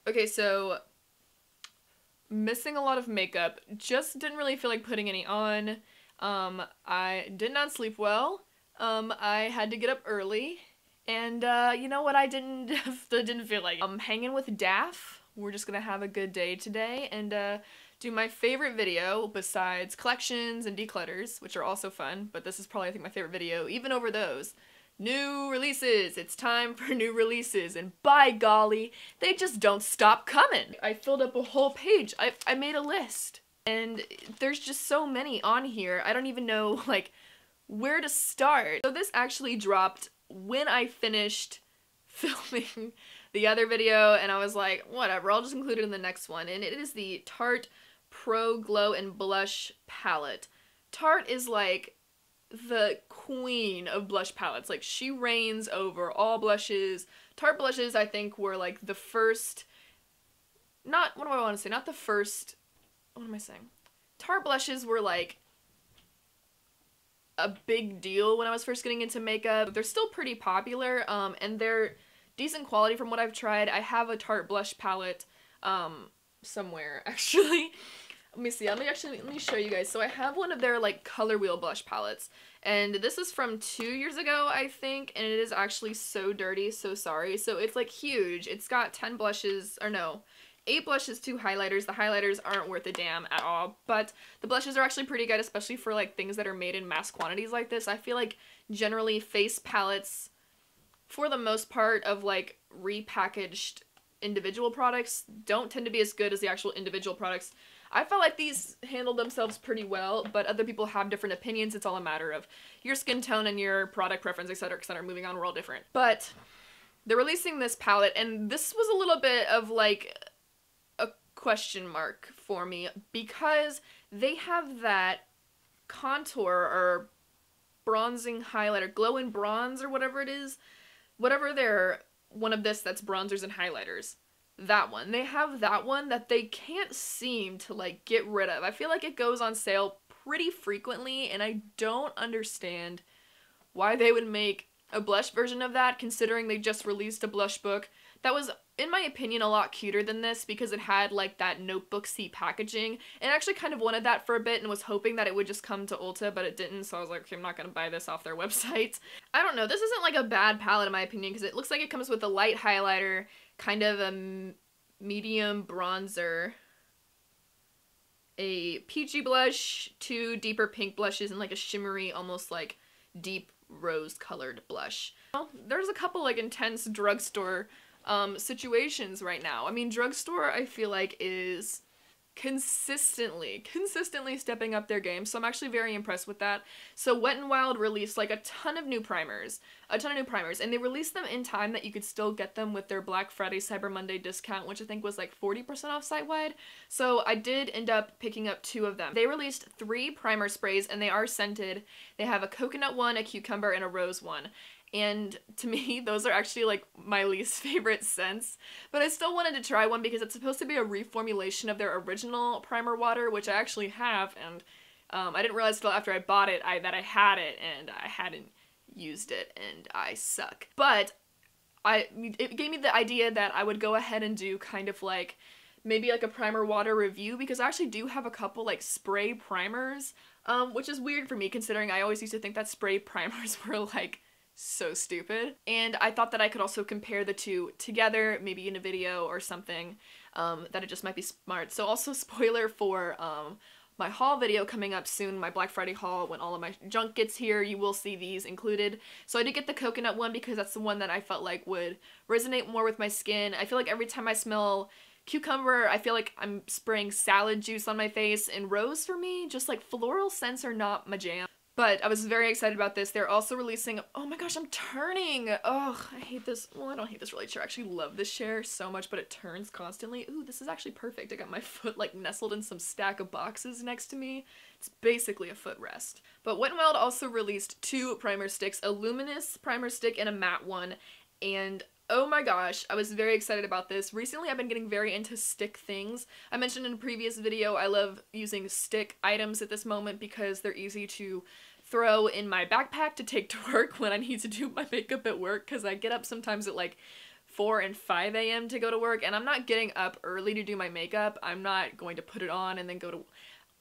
Okay, so missing a lot of makeup. Just didn't really feel like putting any on. I did not sleep well. I had to get up early. And you know what I didn't feel like? I'm hanging with Daff. We're just gonna have a good day today and do my favorite video besides collections and declutters, which are also fun, but this is probably I think my favorite video even over those. New releases! It's time for new releases, and by golly, they just don't stop coming! I filled up a whole page. I made a list. And there's just so many on here, I don't even know, like, where to start. So this actually dropped when I finished filming the other video, and I was like, whatever, I'll just include it in the next one. And it is the Tarte Pro Glow and Blush Palette. Tarte is like the queen of blush palettes. Like, she reigns over all blushes. Tarte blushes, I think, were like the first, not, what do I want to say, not the first, what am I saying? Tarte blushes were like a big deal when I was first getting into makeup. They're still pretty popular, and they're decent quality from what I've tried. I have a Tarte blush palette, somewhere, actually. Let me see, let me show you guys. So I have one of their, like, color wheel blush palettes, and this is from 2 years ago, I think, and it is actually so dirty, so sorry. So it's, like, huge. It's got 10 blushes, or no, 8 blushes, 2 highlighters. The highlighters aren't worth a damn at all, but the blushes are actually pretty good, especially for, like, things that are made in mass quantities like this. I feel like, generally, face palettes, for the most part of, like, repackaged individual products, don't tend to be as good as the actual individual products. I felt like these handled themselves pretty well, but other people have different opinions. It's all a matter of your skin tone and your product preference, etc., etc. Moving on, we're all different. But they're releasing this palette, and this was a little bit of, like, a question mark for me, because they have that contour or bronzing highlighter, glow in bronze or whatever it is, whatever they're, one of this that's bronzers and highlighters. That one. They have that one that they can't seem to, like, get rid of. I feel like it goes on sale pretty frequently, and I don't understand why they would make a blush version of that, considering they just released a blush book that was, in my opinion, a lot cuter than this, because it had, like, that notebook-y packaging, and I actually kind of wanted that for a bit and was hoping that it would just come to Ulta, but it didn't, so I was like, okay, I'm not gonna buy this off their website. I don't know, this isn't, like, a bad palette in my opinion, because it looks like it comes with a light highlighter, kind of a medium bronzer, a peachy blush, 2 deeper pink blushes, and, like, a shimmery, almost, like, deep rose-colored blush. Well, there's a couple, like, intense drugstore situations right now. I mean, drugstore, I feel like, is consistently stepping up their game, so I'm actually very impressed with that. So Wet n Wild released, like, a ton of new primers, and they released them in time that you could still get them with their Black Friday Cyber Monday discount, which I think was like 40% off site-wide, so I did end up picking up 2 of them. They released 3 primer sprays, and they are scented. They have a coconut one, a cucumber, and a rose one. And to me, those are actually, like, my least favorite scents. But I still wanted to try one because it's supposed to be a reformulation of their original primer water, which I actually have, and I didn't realize until after I bought it that I had it, and I hadn't used it, and I suck. But it gave me the idea that I would go ahead and do kind of like, maybe like a primer water review, because I actually do have a couple, like, spray primers, which is weird for me considering I always used to think that spray primers were, like, so stupid. And I thought that I could also compare the two together, maybe in a video or something, that it just might be smart. So also, spoiler for my haul video coming up soon, my Black Friday haul, when all of my junk gets here, you will see these included. So I did get the coconut one because that's the one that I felt like would resonate more with my skin. I feel like every time I smell cucumber, I feel like I'm spraying salad juice on my face, and rose for me, just like floral scents are not my jam. But I was very excited about this. They're also releasing, oh my gosh, I'm turning! Ugh, I hate this. Well, I don't hate this really chair. I actually love this chair so much, but it turns constantly. Ooh, this is actually perfect. I got my foot, like, nestled in some stack of boxes next to me. It's basically a footrest. But Wet n Wild also released 2 primer sticks, a luminous primer stick and a matte one, and oh my gosh, I was very excited about this. Recently, I've been getting very into stick things. I mentioned in a previous video, I love using stick items at this moment because they're easy to throw in my backpack to take to work when I need to do my makeup at work, because I get up sometimes at like 4 and 5 a.m. to go to work, and I'm not getting up early to do my makeup. I'm not going to put it on and then go to...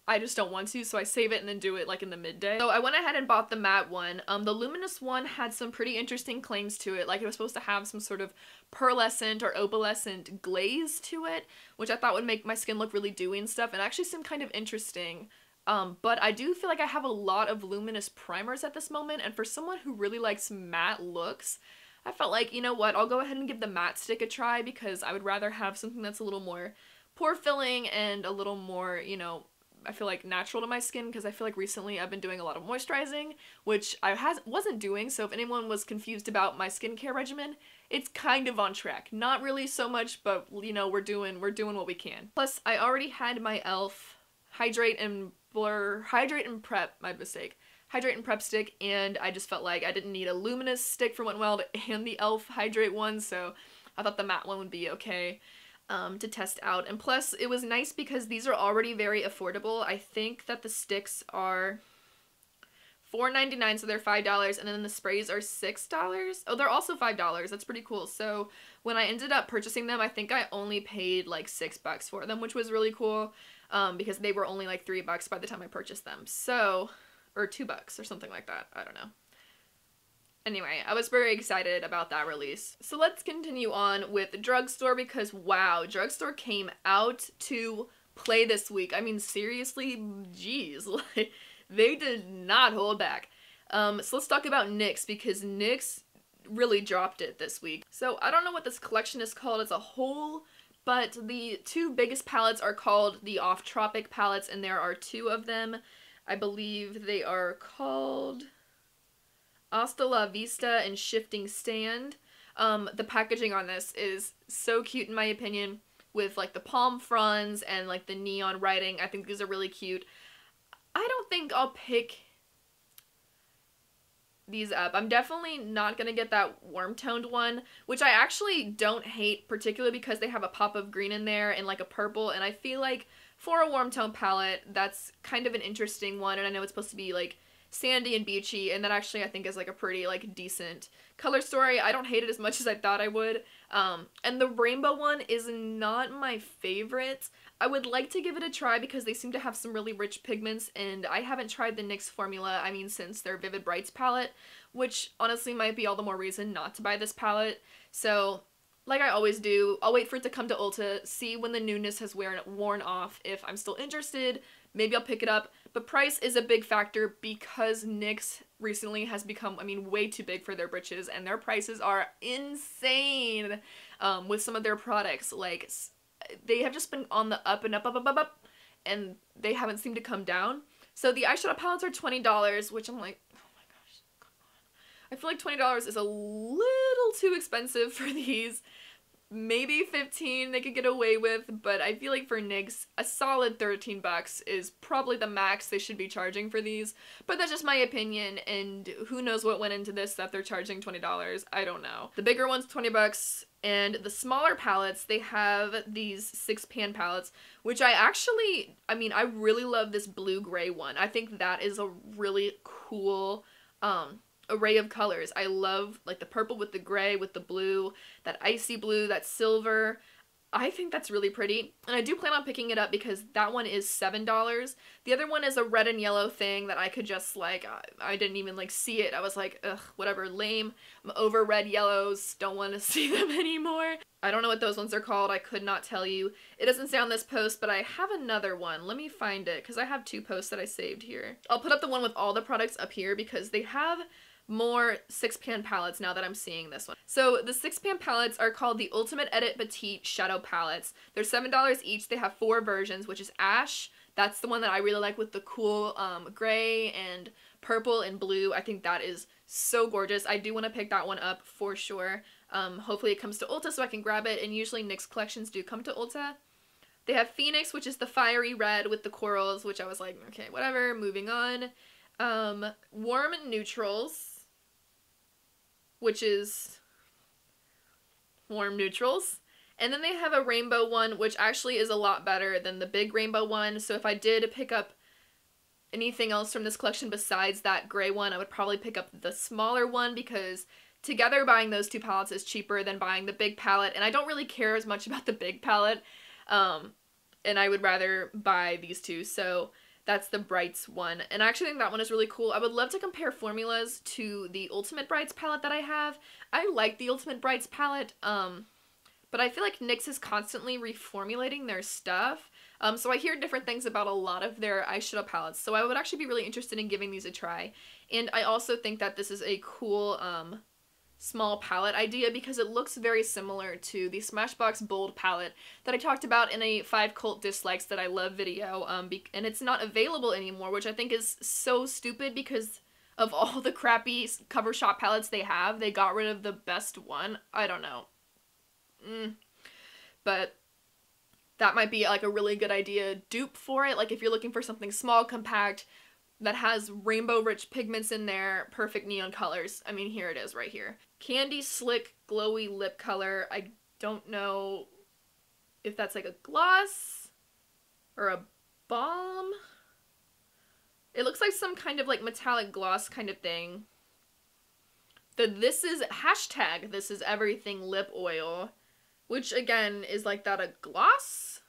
I just don't want to, so I save it and then do it like in the midday. So I went ahead and bought the matte one. The luminous one had some pretty interesting claims to it. Like it was supposed to have some sort of pearlescent or opalescent glaze to it, which I thought would make my skin look really dewy and stuff, and actually seemed kind of interesting. But I do feel like I have a lot of luminous primers at this moment, and for someone who really likes matte looks, I felt like, you know what, I'll go ahead and give the matte stick a try because I would rather have something that's a little more pore filling and a little more, you know, I feel like natural to my skin, because I feel like recently I've been doing a lot of moisturizing, which I wasn't doing, so if anyone was confused about my skincare regimen, it's kind of on track. Not really so much, but you know, we're doing what we can. Plus, I already had my e.l.f. Hydrate and Prep stick, and I just felt like I didn't need a luminous stick for Wet n Wild and the e.l.f. Hydrate one, so I thought the matte one would be okay to test out. And plus, it was nice because these are already very affordable. I think that the sticks are $4.99, so they're $5, and then the sprays are $6. Oh, they're also $5. That's pretty cool. So when I ended up purchasing them, I think I only paid like $6 for them, which was really cool because they were only like $3 by the time I purchased them. So, or $2 or something like that. I don't know. Anyway, I was very excited about that release. So let's continue on with Drugstore because wow, Drugstore came out to play this week. I mean, seriously, geez, like, they did not hold back. So let's talk about NYX because NYX really dropped it this week. So I don't know what this collection is called as a whole, but the two biggest palettes are called the Off Tropic palettes, and there are two of them. I believe they are called Hasta La Vista and Shifting Stand. The packaging on this is so cute in my opinion, with like the palm fronds and like the neon writing. I think these are really cute. I don't think I'll pick these up. I'm definitely not gonna get that warm toned one, which I actually don't hate, particularly because they have a pop of green in there and like a purple, and I feel like for a warm tone palette that's kind of an interesting one, and I know it's supposed to be like sandy and beachy, and that actually I think is like a pretty like decent color story. I don't hate it as much as I thought I would. And the rainbow one is not my favorite. I would like to give it a try because they seem to have some really rich pigments, and I haven't tried the NYX formula, I mean, since their Vivid Brights palette, which honestly might be all the more reason not to buy this palette. So like I always do, I'll wait for it to come to Ulta, see when the newness has worn off. If I'm still interested, maybe I'll pick it up. But price is a big factor because NYX recently has become, I mean, way too big for their britches, and their prices are insane with some of their products. Like, they have just been on the up and up, and they haven't seemed to come down. So the eyeshadow palettes are $20, which I'm like, oh my gosh, come on. I feel like $20 is a little too expensive for these. Maybe 15 they could get away with, but I feel like for NYX, a solid 13 bucks is probably the max they should be charging for these. But that's just my opinion, and who knows what went into this that they're charging $20. I don't know. The bigger one's 20 bucks, and the smaller palettes, they have these 6-pan palettes, which I mean, I really love this blue-gray one. I think that is a really cool, array of colors. I love like the purple with the gray with the blue, that icy blue, that silver. I think that's really pretty, and I do plan on picking it up because that one is $7. The other one is a red and yellow thing that I could just like, I didn't even like see it. I was like, ugh, whatever, lame. I'm over red yellows, don't want to see them anymore. I don't know what those ones are called. I could not tell you. It doesn't say on this post, but I have another one. Let me find it because I have two posts that I saved here. I'll put up the one with all the products up here because they have more 6-pan palettes now that I'm seeing this one. So the 6-pan palettes are called the Ultimate Edit Petite Shadow Palettes. They're $7 each. They have 4 versions, which is Ash. That's the one that I really like with the cool gray and purple and blue. I think that is so gorgeous. I do want to pick that one up for sure. Hopefully it comes to Ulta so I can grab it, and usually NYX collections do come to Ulta. They have Phoenix, which is the fiery red with the corals, which I was like, okay, whatever, moving on. Warm Neutrals, which is warm neutrals. And then they have a rainbow one, which actually is a lot better than the big rainbow one. So if I did pick up anything else from this collection besides that gray one, I would probably pick up the smaller one because together buying those two palettes is cheaper than buying the big palette, and I don't really care as much about the big palette, and I would rather buy these two, so that's the Brights one, and I actually think that one is really cool. I would love to compare formulas to the Ultimate Brights palette that I have. I like the Ultimate Brights palette, but I feel like NYX is constantly reformulating their stuff, so I hear different things about a lot of their eyeshadow palettes, so I would actually be really interested in giving these a try. And I also think that this is a cool small palette idea because it looks very similar to the Smashbox Bold palette that I talked about in a 5 cult dislikes that I love video, and it's not available anymore, which I think is so stupid because of all the crappy cover shop palettes they have. They got rid of the best one. I don't know. But that might be like a really good idea dupe for it. Like if you're looking for something small, compact, that has rainbow rich pigments in there, perfect neon colors. I mean, here it is right here. Candy Slick Glowy Lip Color. I don't know if that's like a gloss or a balm. It looks like some kind of like metallic gloss kind of thing. This is #ThisIsEverything lip oil, which again is like that a gloss?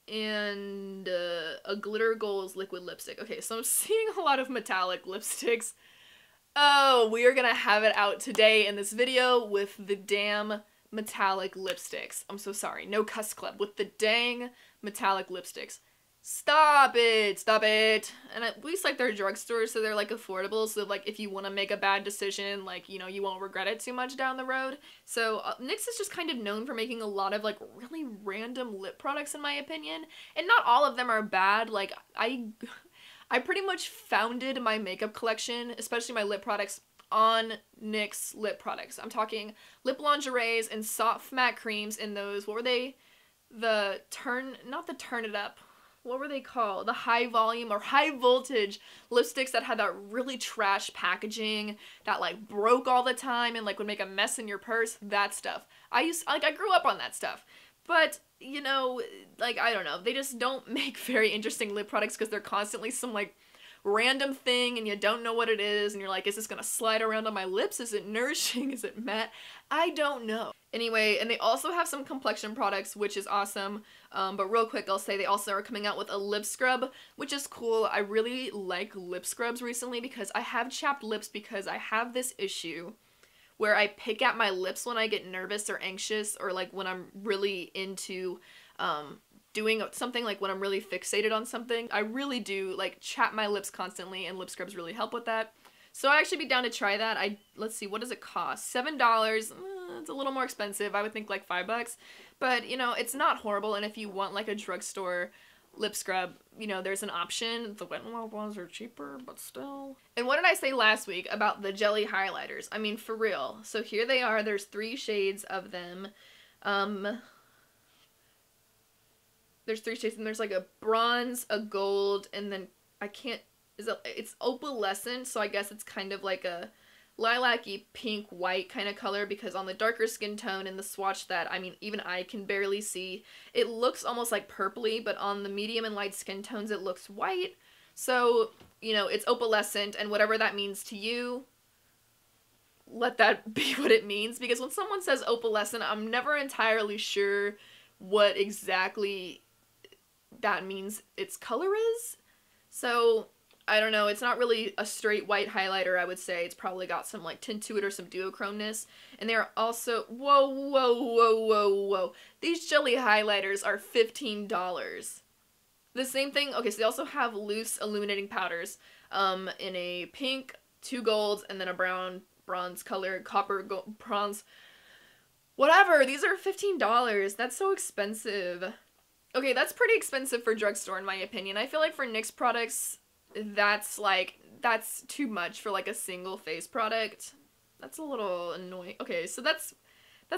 And a Glitter Goals liquid lipstick. Okay, so I'm seeing a lot of metallic lipsticks. Oh, we are gonna have it out today in this video with the damn metallic lipsticks. I'm so sorry. No cuss club. With the dang metallic lipsticks. Stop it! Stop it! And at least like they're drugstores, so they're like affordable, so like if you want to make a bad decision, like, you know, you won't regret it too much down the road. So NYX is just kind of known for making a lot of like really random lip products in my opinion, and not all of them are bad. Like I pretty much founded my makeup collection, especially my lip products, on NYX lip products. I'm talking lip lingeries and soft matte creams in those, what were they? Not the Turn It Up. What were they called? The high volume or high voltage lipsticks that had that really trash packaging that like broke all the time and like would make a mess in your purse. That stuff. I grew up on that stuff. But, you know, like, I don't know. They just don't make very interesting lip products because they're constantly some like random thing and you don't know what it is and you're like, is this gonna slide around on my lips? Is it nourishing? Is it matte? I don't know. Anyway, and they also have some complexion products, which is awesome, but real quick I'll say they also are coming out with a lip scrub, which is cool. I really like lip scrubs recently because I have chapped lips because I have this issue where I pick at my lips when I get nervous or anxious, or like when I'm really into doing something, like when I'm really fixated on something. I really do like chap my lips constantly, and lip scrubs really help with that. So I'd actually be down to try that. Let's see, what does it cost? $7. It's a little more expensive. I would think like $5, but you know, it's not horrible. And if you want like a drugstore lip scrub, you know, there's an option. The Wet n Wild ones are cheaper, but still. And what did I say last week about the jelly highlighters? I mean, for real. So here they are. There's 3 shades of them. There's 3 shades, and there's like a bronze, a gold, and then it's opalescent, so I guess it's kind of like a lilac-y pink white kind of color, because on the darker skin tone in the swatch that, I mean, even I can barely see, it looks almost like purpley, but on the medium and light skin tones it looks white. So, you know, it's opalescent, and whatever that means to you, let that be what it means, because when someone says opalescent, I'm never entirely sure what exactly that means its color is. So I don't know, it's not really a straight white highlighter, I would say. It's probably got some like tint to it or some duochromeness. And they're also, whoa. These jelly highlighters are $15. The same thing, okay, so they also have loose illuminating powders in a pink, 2 golds, and then a brown, bronze color, copper, gold, bronze. Whatever, these are $15. That's so expensive. Okay, that's pretty expensive for drugstore in my opinion. I feel like for NYX products, that's too much for like a single face product. That's a little annoying. Okay, so that's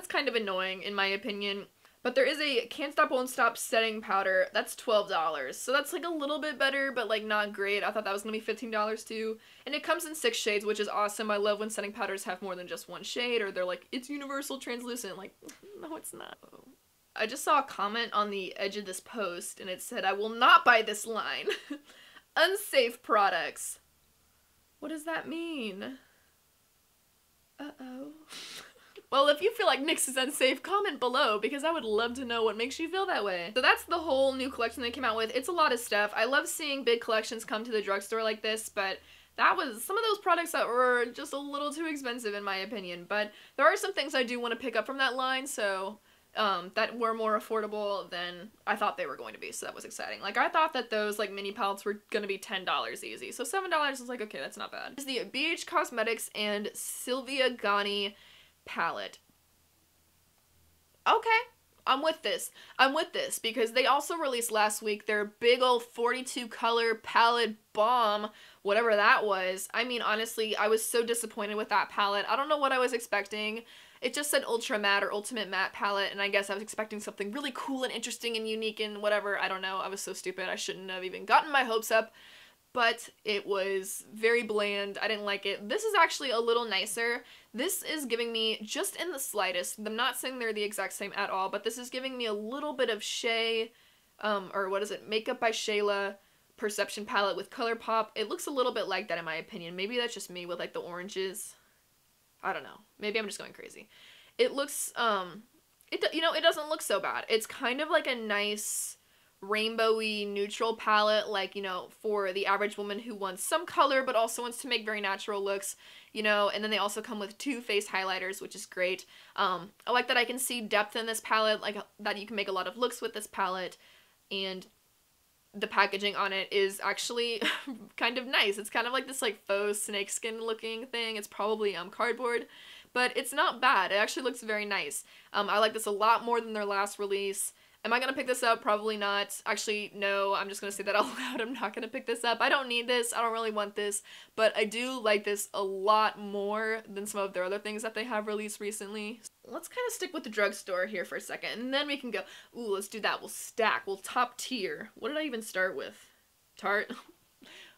kind of annoying in my opinion. But there is a Can't Stop Won't Stop setting powder. That's $12. So that's like a little bit better, but like not great. I thought that was gonna be $15 too. And it comes in 6 shades, which is awesome. I love when setting powders have more than just 1 shade, or they're like, it's universal translucent. Like, no, it's not. I just saw a comment on the edge of this post, and it said, I will not buy this line. Unsafe products. What does that mean? Uh-oh. Well, if you feel like NYX is unsafe, comment below, because I would love to know what makes you feel that way. So that's the whole new collection they came out with. It's a lot of stuff. I love seeing big collections come to the drugstore like this, but that was some of those products that were just a little too expensive in my opinion. But there are some things I do want to pick up from that line, so that were more affordable than I thought they were going to be, so that was exciting. Like, I thought that those, like, mini palettes were gonna be $10 easy, so $7 is like, okay, that's not bad. It's the BH Cosmetics and Sylvia Ghani palette. Okay, I'm with this. I'm with this, because they also released last week their big old 42 color palette bomb, whatever that was. I mean, honestly, I was so disappointed with that palette. I don't know what I was expecting. It just said Ultra Matte or Ultimate Matte palette, and I guess I was expecting something really cool and interesting and unique and whatever. I don't know. I was so stupid. I shouldn't have even gotten my hopes up. But it was very bland. I didn't like it. This is actually a little nicer. This is giving me, just in the slightest, I'm not saying they're the exact same at all, but this is giving me a little bit of Shea, or what is it, Makeup by Shayla Perception palette with ColourPop. It looks a little bit like that in my opinion. Maybe that's just me with like the oranges. I don't know. Maybe I'm just going crazy. It looks, it doesn't look so bad. It's kind of like a nice rainbowy neutral palette, like, you know, for the average woman who wants some color but also wants to make very natural looks, you know. And then they also come with 2 face highlighters, which is great. I like that I can see depth in this palette, like that you can make a lot of looks with this palette, and the packaging on it is actually kind of nice. It's kind of like this like faux snakeskin looking thing. It's probably cardboard, but it's not bad. It actually looks very nice. I like this a lot more than their last release. Am I gonna pick this up? Probably not. Actually, no, I'm just gonna say that out loud. I'm not gonna pick this up. I don't need this. I don't really want this, but I do like this a lot more than some of their other things that they have released recently. Let's kind of stick with the drugstore here for a second, and then we can go, ooh, let's do that. We'll stack. We'll top tier. What did I even start with? Tarte?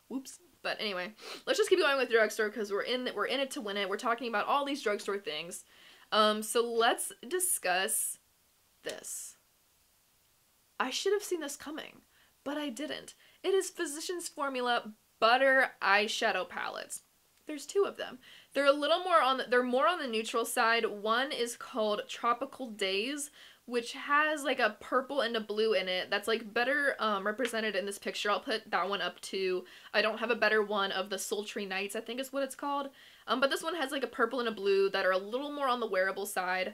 Whoops. But anyway, let's just keep going with drugstore because we're in it to win it. We're talking about all these drugstore things. So let's discuss this. I should have seen this coming, but I didn't. It is Physicians Formula Butter Eyeshadow Palettes. There's 2 of them. They're a little more on they're more on the neutral side. One is called Tropical Days, which has like a purple and a blue in it. That's like better represented in this picture. I'll put that one up too. I don't have a better one of the Sultry Nights, I think is what it's called. But this one has like a purple and a blue that are a little more on the wearable side.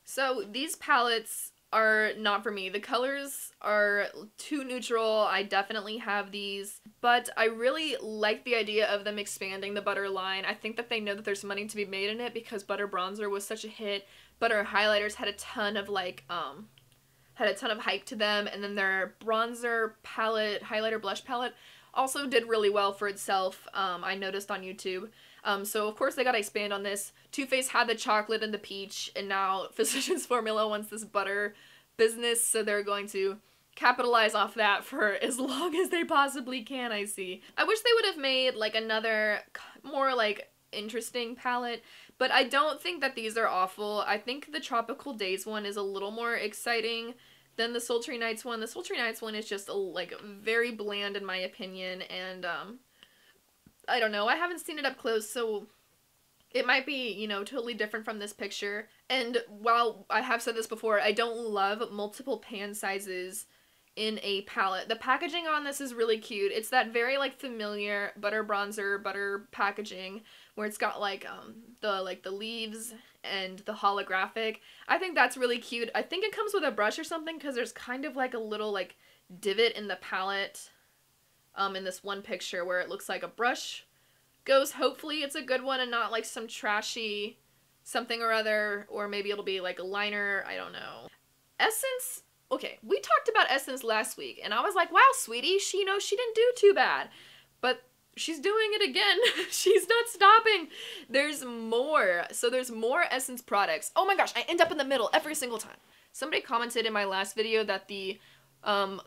So these palettes are not for me. The colors are too neutral. I definitely have these, but I really like the idea of them expanding the butter line. I think that they know that there's money to be made in it because butter bronzer was such a hit. Butter highlighters had a ton of like hype to them, and then their bronzer palette, highlighter blush palette also did really well for itself. I noticed on YouTube. So of course they gotta expand on this. Too Faced had the chocolate and the peach, and now Physicians Formula wants this butter business, so they're going to capitalize off that for as long as they possibly can, I see. I wish they would have made like another more like interesting palette, but I don't think that these are awful. I think the Tropical Days one is a little more exciting than the Sultry Nights one. The Sultry Nights one is just like very bland in my opinion, and I don't know, I haven't seen it up close, so it might be, you know, totally different from this picture. And while I have said this before, I don't love multiple pan sizes in a palette. The packaging on this is really cute. It's that very like familiar butter bronzer, butter packaging where it's got like the leaves and the holographic. I think that's really cute. I think it comes with a brush or something because there's kind of like a little like divot in the palette in this one picture where it looks like a brush goes. Hopefully it's a good one and not like some trashy something or other, or maybe it'll be like a liner, I don't know. Essence, okay, we talked about Essence last week and I was like, wow, sweetie, she didn't do too bad, but she's doing it again. She's not stopping. There's more. So there's more Essence products. Oh my gosh, I end up in the middle every single time. Somebody commented in my last video that the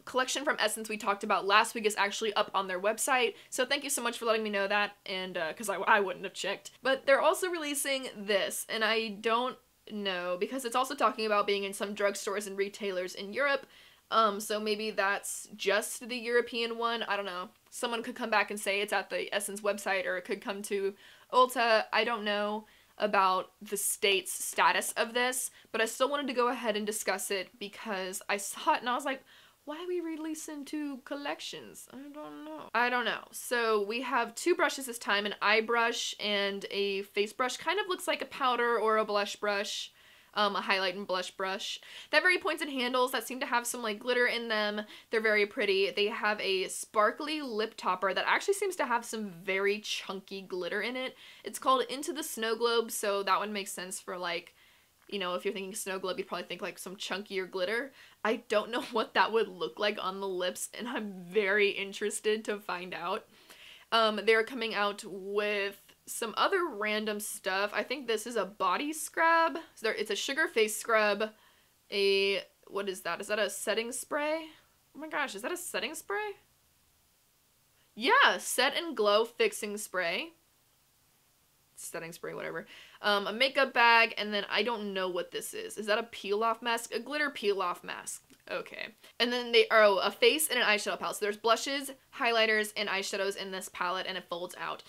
collection from Essence we talked about last week is actually up on their website, so thank you so much for letting me know that, and because I wouldn't have checked. But they're also releasing this, and I don't know, because it's also talking about being in some drugstores and retailers in Europe, so maybe that's just the European one, I don't know. Someone could come back and say it's at the Essence website, or it could come to Ulta, I don't know. about the state's status of this, but I still wanted to go ahead and discuss it because I saw it and I was like, why are we releasing 2 collections? I don't know. So we have 2 brushes this time, an eye brush and a face brush. Kind of looks like a powder or a blush brush, a highlight and blush brush. They have very pointed handles that seem to have some like glitter in them. They're very pretty. They have a sparkly lip topper that actually seems to have some very chunky glitter in it. It's called Into the Snow Globe, so that one makes sense for like, you know, if you're thinking snow globe, you'd probably think like some chunkier glitter. I don't know what that would look like on the lips, and I'm very interested to find out. They're coming out with some other random stuff. I think this is a body scrub. It's a sugar face scrub. What is that? Is that a setting spray? Oh my gosh, is that a setting spray? Yeah, set and glow fixing spray. Setting spray, whatever. A makeup bag, and then I don't know what this is. Is that a peel-off mask? A glitter peel-off mask. Okay. And then a face and an eyeshadow palette. So there's blushes, highlighters, and eyeshadows in this palette, and it folds out.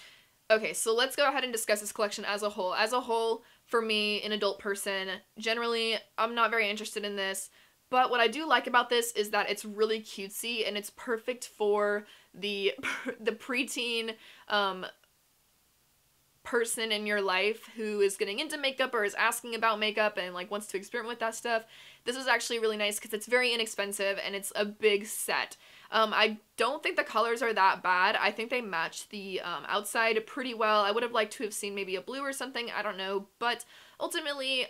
Okay, so let's go ahead and discuss this collection as a whole. As a whole, for me, an adult person, generally, I'm not very interested in this. But what I do like about this is that it's really cutesy, and it's perfect for the preteen, person in your life who is getting into makeup or is asking about makeup and like wants to experiment with that stuff. This is actually really nice because it's very inexpensive and it's a big set. I don't think the colors are that bad. I think they match the outside pretty well. I would have liked to have seen maybe a blue or something, I don't know, but ultimately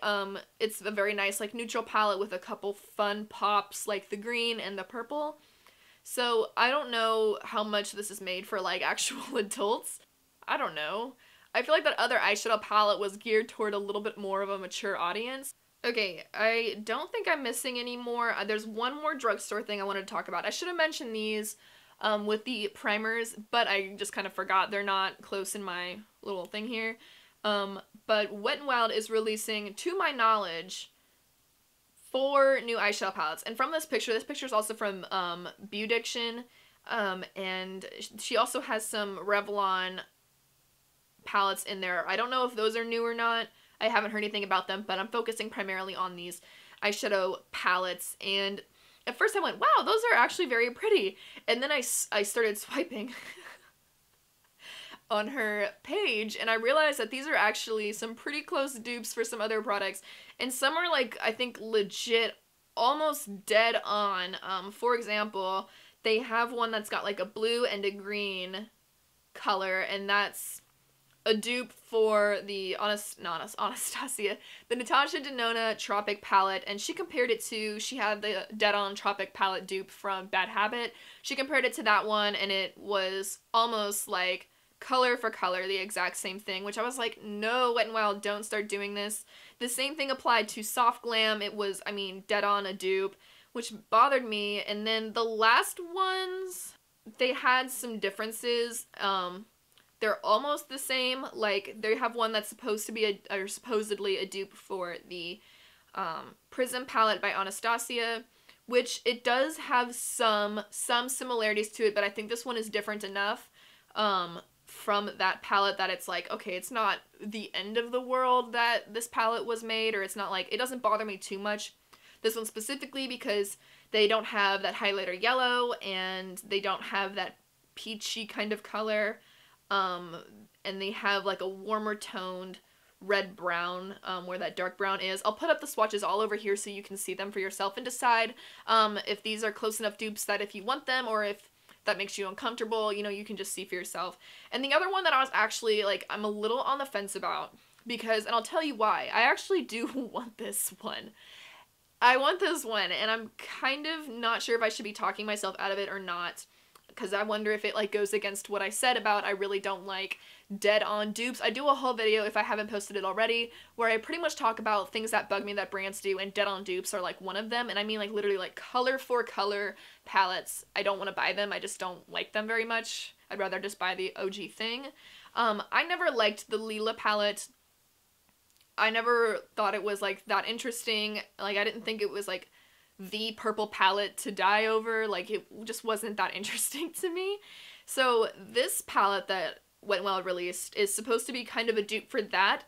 it's a very nice like neutral palette with a couple fun pops like the green and the purple. So I don't know how much this is made for like actual adults. I don't know. I feel like that other eyeshadow palette was geared toward a little bit more of a mature audience. Okay, I don't think I'm missing any more. There's one more drugstore thing I wanted to talk about. I should have mentioned these with the primers, but I just kind of forgot. They're not close in my little thing here. But Wet n Wild is releasing, to my knowledge, 4 new eyeshadow palettes. And from this picture is also from Beaudiction, and she also has some Revlon palettes in there. I don't know if those are new or not. I haven't heard anything about them, but I'm focusing primarily on these eyeshadow palettes. And at first I went, wow, those are actually very pretty. And then I started swiping on her page, and I realized that these are actually some pretty close dupes for some other products. And some are like, I think legit, almost dead on. For example, they have one that's got like a blue and a green color, and that's a dupe for the Anastasia, the Natasha Denona Tropic palette, and she compared it to, she had the Dead On Tropic palette dupe from Bad Habit. She compared it to that one, and it was almost like color for color, the exact same thing, which I was like, no, Wet n Wild, don't start doing this. The same thing applied to Soft Glam. It was, I mean, dead on a dupe, which bothered me. And then the last ones, they had some differences. They're almost the same. Like, they have one that's supposed to be supposedly a dupe for the Prism palette by Anastasia, which it does have some similarities to it, but I think this one is different enough from that palette that it's like, okay, it's not the end of the world that this palette was made, or it's not like, it doesn't bother me too much. This one specifically because they don't have that highlighter yellow, and they don't have that peachy kind of color. And they have like a warmer toned red-brown, where that dark brown is. I'll put up the swatches all over here so you can see them for yourself and decide, if these are close enough dupes that if you want them, or if that makes you uncomfortable, you know, you can just see for yourself. And the other one that I was actually, like, I'm a little on the fence about, because, and I'll tell you why, I actually do want this one. I want this one, and I'm kind of not sure if I should be talking myself out of it or not, because I wonder if it like goes against what I said about I really don't like dead on dupes. I do a whole video, if I haven't posted it already, where I pretty much talk about things that bug me that brands do, and dead on dupes are like one of them. And I mean like literally like color for color palettes. I don't want to buy them. I just don't like them very much. I'd rather just buy the OG thing. I never liked the Lila palette. I never thought it was like that interesting. Like I didn't think it was like the purple palette to die over. Like it just wasn't that interesting to me. So this palette that Wet n Wild released is supposed to be kind of a dupe for that,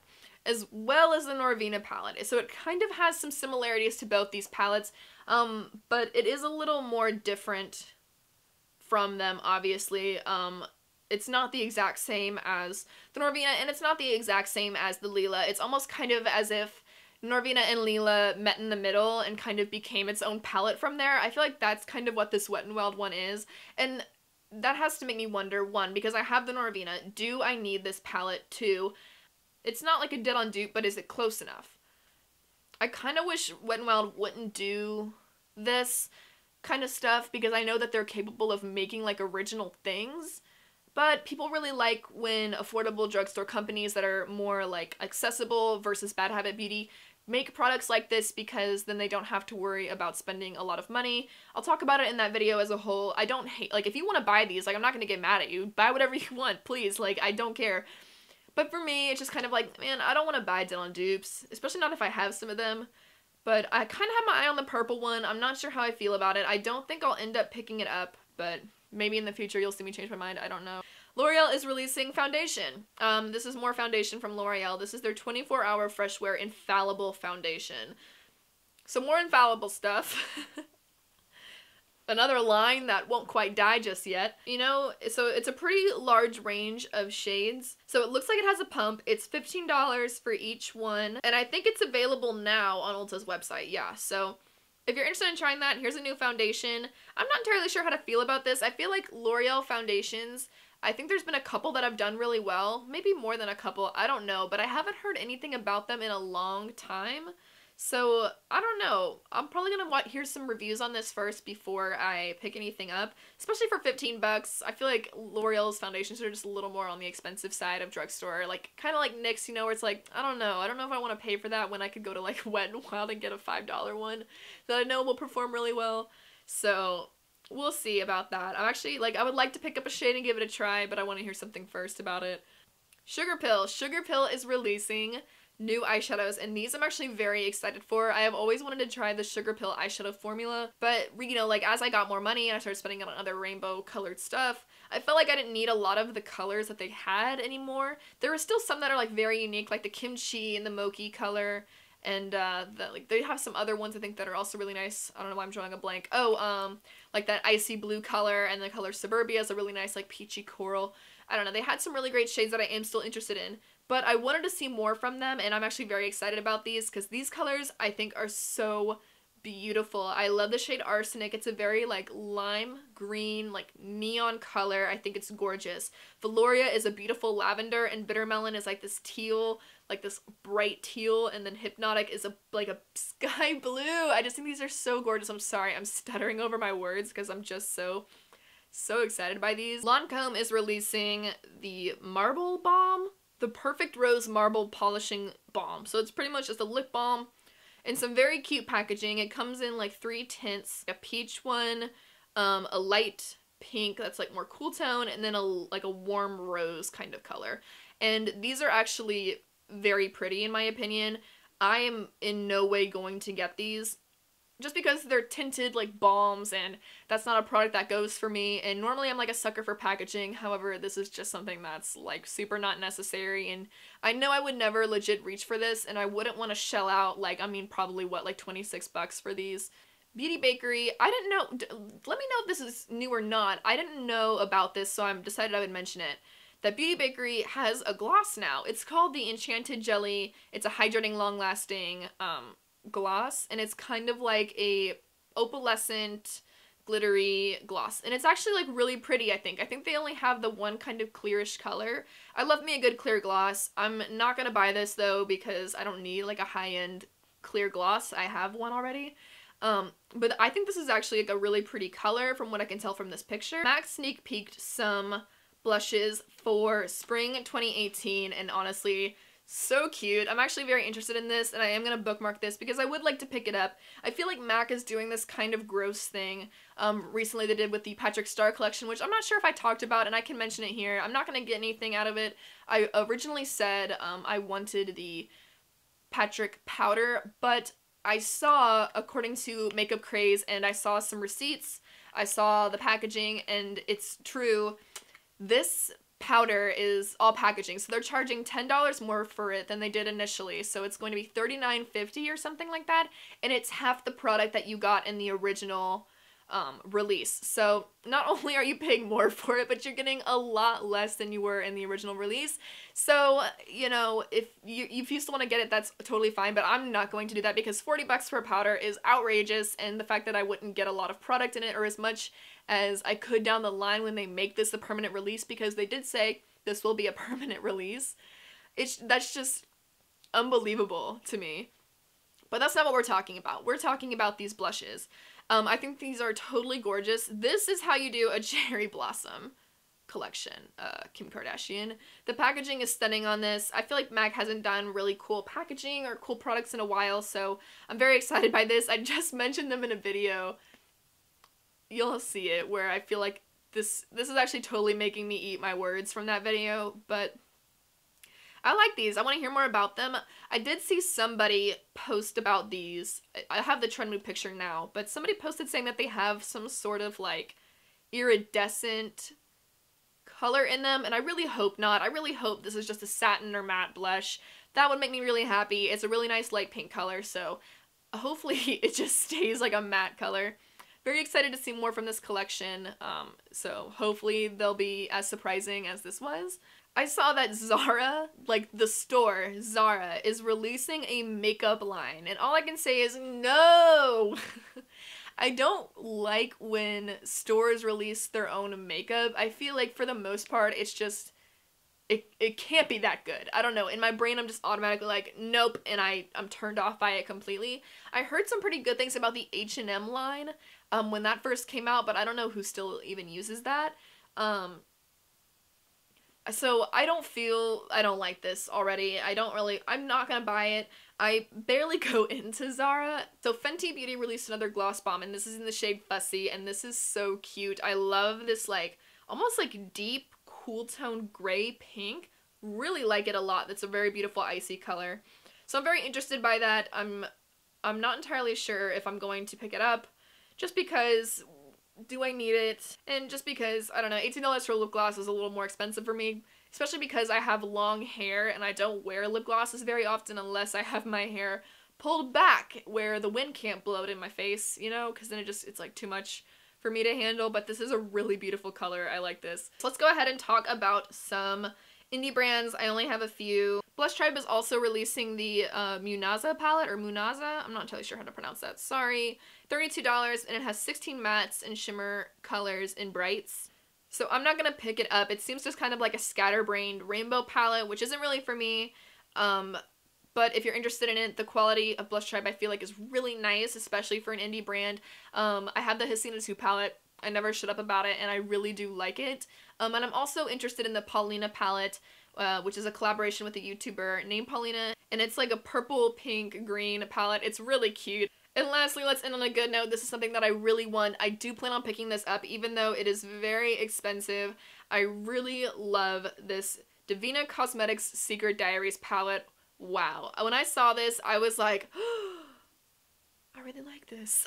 as well as the Norvina palette. So it kind of has some similarities to both these palettes, but it is a little more different from them, obviously. It's not the exact same as the Norvina, and it's not the exact same as the Lila. It's almost kind of as if Norvina and Lila met in the middle and kind of became its own palette from there. I feel like that's kind of what this Wet n Wild one is, and that has to make me wonder, one, because I have the Norvina, do I need this palette? Two, it's not like a dead on dupe, but is it close enough? I kind of wish Wet n Wild wouldn't do this kind of stuff, because I know that they're capable of making like original things, but people really like when affordable drugstore companies that are more like accessible versus Bad Habit Beauty make products like this, because then they don't have to worry about spending a lot of money. I'll talk about it in that video as a whole. I don't hate, like, if you want to buy these, like, I'm not gonna get mad at you. Buy whatever you want, please. Like, I don't care. But for me, it's just kind of like, man, I don't want to buy dead on dupes, especially not if I have some of them. But I kind of have my eye on the purple one. I'm not sure how I feel about it. I don't think I'll end up picking it up, but maybe in the future you'll see me change my mind. I don't know. L'Oreal is releasing foundation. This is more foundation from L'Oreal. This is their 24-hour Fresh Wear Infallible Foundation. So more infallible stuff. Another line that won't quite die just yet. You know, so it's a pretty large range of shades. So it looks like it has a pump. It's $15 for each one. And I think it's available now on Ulta's website. Yeah, so if you're interested in trying that, here's a new foundation. I'm not entirely sure how to feel about this. I feel like L'Oreal foundations, I think there's been a couple that have done really well. Maybe more than a couple, I don't know. But I haven't heard anything about them in a long time. So, I don't know. I'm probably gonna hear some reviews on this first before I pick anything up. Especially for 15 bucks. I feel like L'Oreal's foundations are just a little more on the expensive side of drugstore. Like, kind of like NYX, you know, where it's like, I don't know. I don't know if I want to pay for that when I could go to, like, Wet n Wild and get a $5 one that I know will perform really well. So, we'll see about that. I'm actually, like, I would like to pick up a shade and give it a try, but I want to hear something first about it. Sugar Pill. Sugar Pill is releasing new eyeshadows, and these I'm actually very excited for. I have always wanted to try the Sugar Pill eyeshadow formula, but, you know, like, as I got more money and I started spending it on other rainbow colored stuff, I felt like I didn't need a lot of the colors that they had anymore. There are still some that are, like, very unique, like the kimchi and the mochi color, and they have some other ones I think that are also really nice. I don't know why I'm drawing a blank. Oh, like that icy blue color, and the color Suburbia is a really nice, like, peachy coral. I don't know, they had some really great shades that I am still interested in, but I wanted to see more from them, and I'm actually very excited about these, because these colors I think are so beautiful. I love the shade Arsenic. It's a very, like, lime green, like, neon color. I think it's gorgeous. Valoria is a beautiful lavender, and Bitter Melon is, like, this teal, like, this bright teal, and then Hypnotic is like a sky blue. I just think these are so gorgeous. I'm sorry, I'm stuttering over my words, because I'm just so excited by these. Lancome is releasing the Marble Balm, the Perfect Rose Marble Polishing Balm. So it's pretty much just a lip balm and some very cute packaging. It comes in like 3 tints, a peach one, a light pink that's like more cool tone, and then like a warm rose kind of color. And these are actually very pretty in my opinion. I am in no way going to get these, just because they're tinted like balms, and that's not a product that goes for me, and normally I'm like a sucker for packaging. However, this is just something that's like super not necessary, and I know I would never legit reach for this, and I wouldn't want to shell out, like, I mean, probably what, like 26 bucks for these. Beauty Bakery, I didn't know, let me know if this is new or not. I didn't know about this, so I decided I would mention it. That Beauty Bakery has a gloss now. It's called the Enchanted Jelly. It's a hydrating, long-lasting, gloss, and it's kind of like a opalescent glittery gloss, and it's actually like really pretty. I think they only have the one kind of clearish color. I love me a good clear gloss. I'm not gonna buy this though, because I don't need like a high-end clear gloss. I have one already. But I think this is actually like a really pretty color from what I can tell from this picture. MAC sneak peeked some blushes for spring 2018, and honestly, so cute. I'm actually very interested in this, and I am going to bookmark this because I would like to pick it up. I feel like MAC is doing this kind of gross thing recently they did with the Patrick Star collection, which I'm not sure if I talked about, and I can mention it here. I'm not going to get anything out of it. I originally said I wanted the Patrick powder, but I saw, according to Makeup Craze, and I saw some receipts, I saw the packaging, and it's true. This powder is all packaging. So they're charging $10 more for it than they did initially. So it's going to be $39.50 or something like that. And it's half the product that you got in the original release. So not only are you paying more for it, but you're getting a lot less than you were in the original release. So, you know, if you still want to get it, that's totally fine, but I'm not going to do that because $40 for a powder is outrageous, and the fact that I wouldn't get a lot of product in it or as much as I could down the line when they make this a permanent release, because they did say this will be a permanent release. That's just unbelievable to me. But that's not what we're talking about. We're talking about these blushes. I think these are totally gorgeous. This is how you do a cherry blossom collection, Kim Kardashian. The packaging is stunning on this. I feel like MAC hasn't done really cool packaging or cool products in a while, so I'm very excited by this. I just mentioned them in a video. You'll see it, where I feel like this is actually totally making me eat my words from that video, but I like these. I want to hear more about them. I did see somebody post about these. I have the trend mood picture now, but somebody posted saying that they have some sort of like iridescent color in them, and I really hope not. I really hope this is just a satin or matte blush. That would make me really happy. It's a really nice light pink color, so hopefully it just stays like a matte color. Very excited to see more from this collection, so hopefully they'll be as surprising as this was. I saw that Zara, like the store, Zara, is releasing a makeup line, and all I can say is no! I don't like when stores release their own makeup. I feel like for the most part it's just, it can't be that good. I don't know, in my brain I'm just automatically like, nope, and I'm turned off by it completely. I heard some pretty good things about the H&M line when that first came out, but I don't know who still even uses that. So I don't like this already. I'm not gonna buy it. I barely go into Zara. So Fenty Beauty released another gloss bomb, and this is in the shade Fussy, and this is so cute. I love this like, almost like deep, cool tone gray pink. Really like it a lot. It's a very beautiful icy color. So I'm very interested by that. I'm not entirely sure if I'm going to pick it up, just because, do I need it? And just because, I don't know, $18 for lip gloss is a little more expensive for me, especially because I have long hair and I don't wear lip glosses very often unless I have my hair pulled back where the wind can't blow it in my face, you know, because then it's like too much for me to handle. But this is a really beautiful color. I like this. So let's go ahead and talk about some indie brands. I only have a few. Blush Tribe is also releasing the Munaza palette, or Munaza, I'm not entirely sure how to pronounce that, sorry. $32, and it has 16 mattes and shimmer colors in brights. So I'm not gonna pick it up. It seems just kind of like a scatterbrained rainbow palette, which isn't really for me. But if you're interested in it, the quality of Blush Tribe I feel like is really nice, especially for an indie brand. I have the Hasina 2 palette. I never shut up about it, and I really do like it. And I'm also interested in the Paulina palette, which is a collaboration with a YouTuber named Paulina, and it's like a purple, pink, green palette. It's really cute. And lastly, let's end on a good note. This is something that I really want. I do plan on picking this up, even though it is very expensive. I really love this Divina Cosmetics Secret Diaries palette. Wow. When I saw this, I was like, oh, I really like this.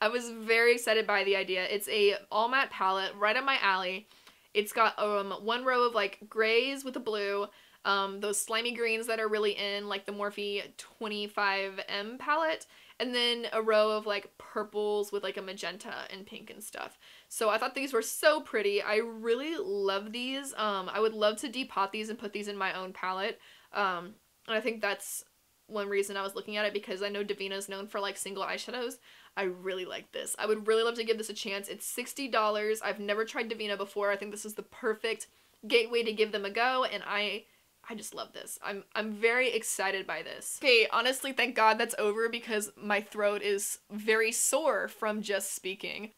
I was very excited by the idea. It's a all matte palette, right up my alley. It's got one row of like grays with a blue, those slimy greens that are really in, like the Morphe 25M palette, and then a row of like purples with like a magenta and pink and stuff. So I thought these were so pretty. I really love these. I would love to depot these and put these in my own palette. And I think that's one reason I was looking at it, because I know Divina is known for like single eyeshadows. I really like this. I would really love to give this a chance. It's $60. I've never tried Divina before. I think this is the perfect gateway to give them a go, and I just love this. I'm very excited by this. Okay, honestly, thank God that's over, because my throat is very sore from just speaking.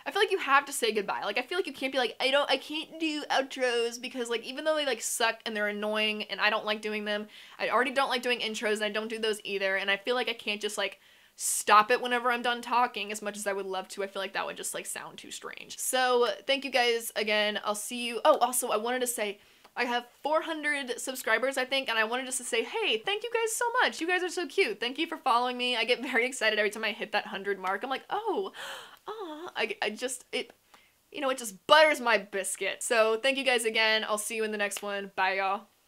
I feel like you have to say goodbye. Like, I feel like you can't be like, I can't do outros, because like, even though they like suck and they're annoying and I don't like doing them, I already don't like doing intros and I don't do those either, and I feel like I can't just like stop it whenever I'm done talking as much as I would love to. I feel like that would just like sound too strange. So thank you guys again. I'll see you. Oh, also I wanted to say, I have 400 subscribers, I think, and I wanted just to say, hey, thank you guys so much. You guys are so cute. Thank you for following me. I get very excited every time I hit that 100 mark. I'm like, oh, I just, you know, it just butters my biscuit. So thank you guys again. I'll see you in the next one. Bye, y'all.